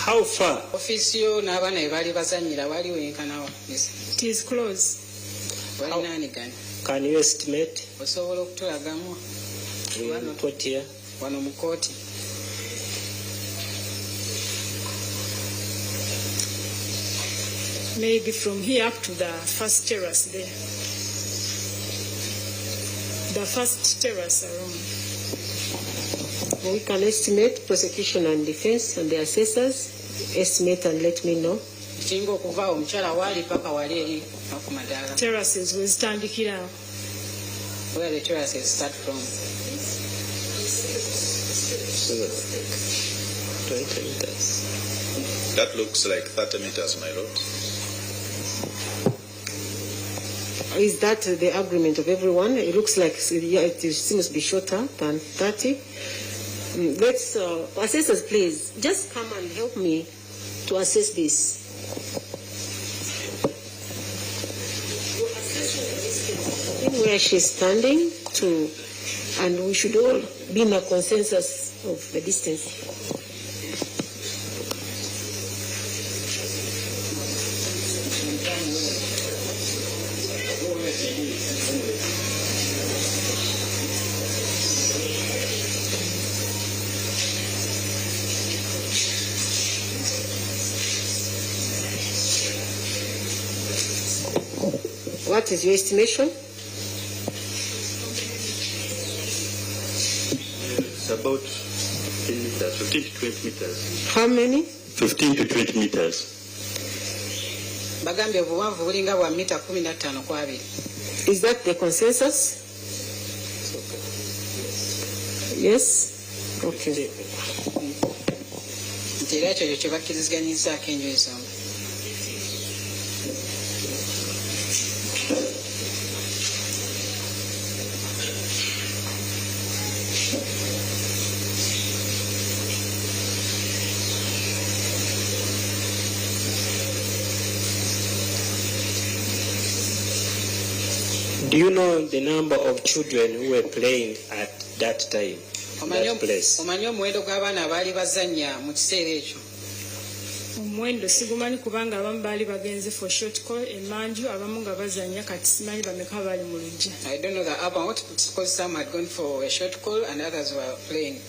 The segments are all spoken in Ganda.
How far? Officio n'abaana ebali bazanyira wali wenkanawa. It is close. Can you estimate? Osobola okutulagamu. Put here. Wano mu kooti. Maybe from here up to the first terrace there. The first terrace around. We can estimate, prosecution and defense and the assessors estimate and let me know. Terraces will stand here. Where the terraces start from? 20 meters. That looks like 30 meters, my lord. Is that the agreement of everyone? It looks like it seems to be shorter than 30. Let's, assessors, please, just come and help me to assess this. Where she's standing to, and we should all be in a consensus of the distance. What is your estimation? It's about 15 meters, 15 to 20 meters. How many? 15 to 20 meters. Is that the consensus? Yes? Okay. Do you know the number of children who were playing at that time? That place? Omwendo sigumanyi kubanga abamu baali bagenze for short call emanju abamu nga bazanya kati simanyi bameka bali mu lujja. I don't know the about because some had gone for a short call and others were playing.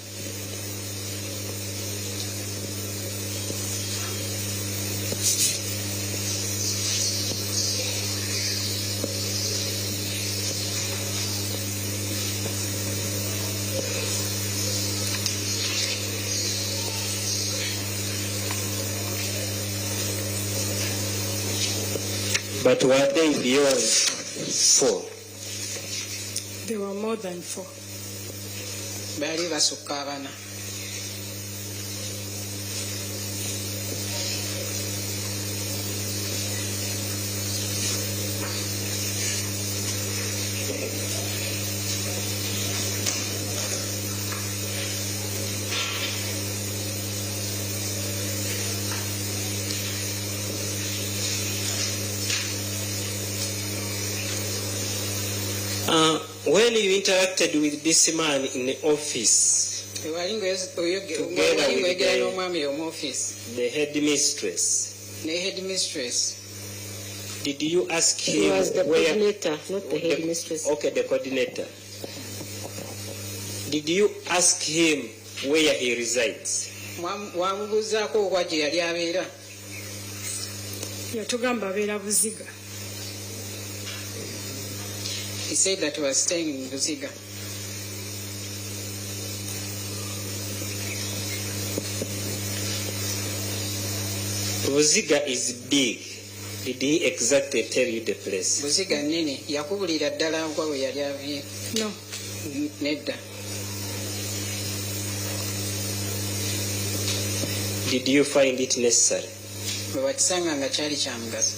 But were they beyond 4? There were more than 4. Bali basukka abana. When you interacted with this man in the office, together with the headmistress, did you ask him? He was the where, coordinator, not the headmistress. Okay, the coordinator. Did you ask him where he resides? Yatugamba abeera Buziga. He said that he was staying in Buziga. Buziga is big. Did he exactly tell you the place? Buziga nene. Yakubulira ddala nkwa we yali avye. No. Nedda. Did you find it necessary? Bwe wakisanga nga kyali kya mugaso.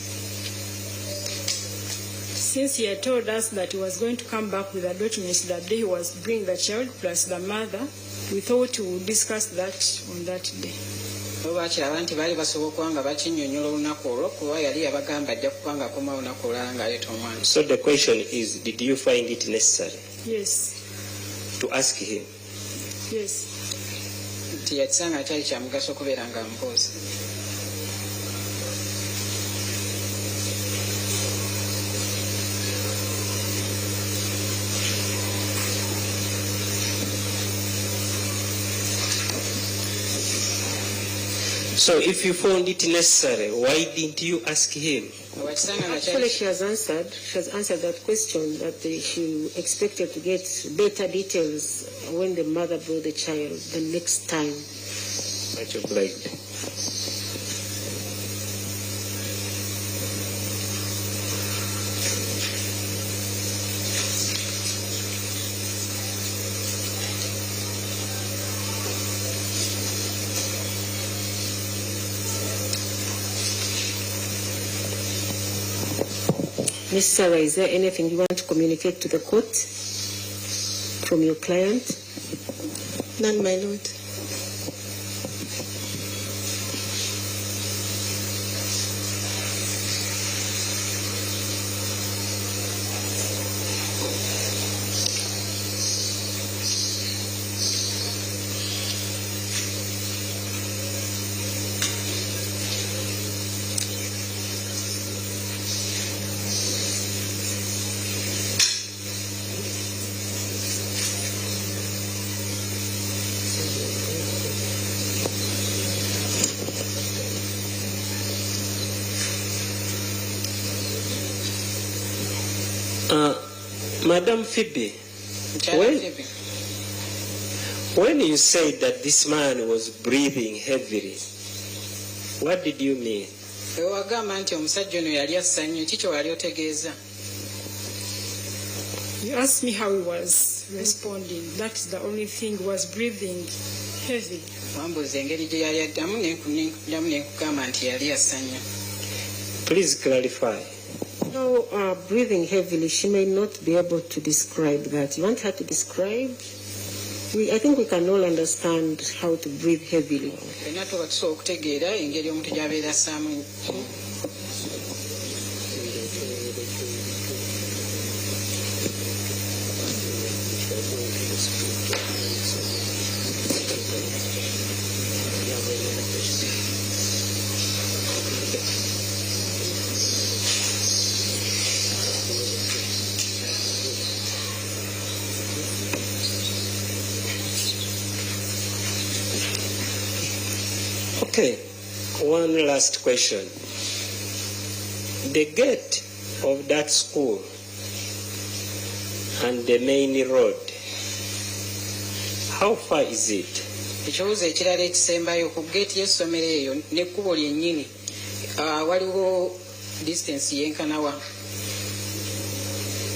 Since he had told us that he was going to come back with the documents that day he was bringing the child plus the mother, we thought we would discuss that on that day. Bakiraba nti baali basobola okuba nga bakinnyonnyola olunaku olwo kuba yali yabagamba ajja kuba nga akoma olunaku olulala ng'aleeta omwana. So the question is, did you find it necessary? Yes. To ask him? Yes. tiyakisanga akyali kya mugaso okubeera nga mpooza. So if you found it necessary, why didn't you ask him? Actually, she has answered that question, that she expected to get better details when the mother brought the child the next time. Much obliged. Miss Sarah, is there anything you want to communicate to the court from your client? None, my lord. Madam Phoebe, when you said that this man was breathing heavily, what did you mean? Wagamba nti omusajja ono yali asannyu, kiki wali otegeeza? You asked me how he was responding. That's the only thing, he was breathing heavy. Wambuuza engeri gye yali addamu nenkugamba nti yali asannyu. Please clarify. No, breathing heavily, she may not be able to describe that. You want her to describe? I think we can all understand how to breathe heavily. Okutegeera engeri omuntu gy'abeera assaamu. Okay, one last question. The gate of that school and the main road, how far is it? Ekibuuzo ekirala ekisembayo ku gate y'essomero eyo n'ekkubo lyennyini waliwo distance yenkanawa?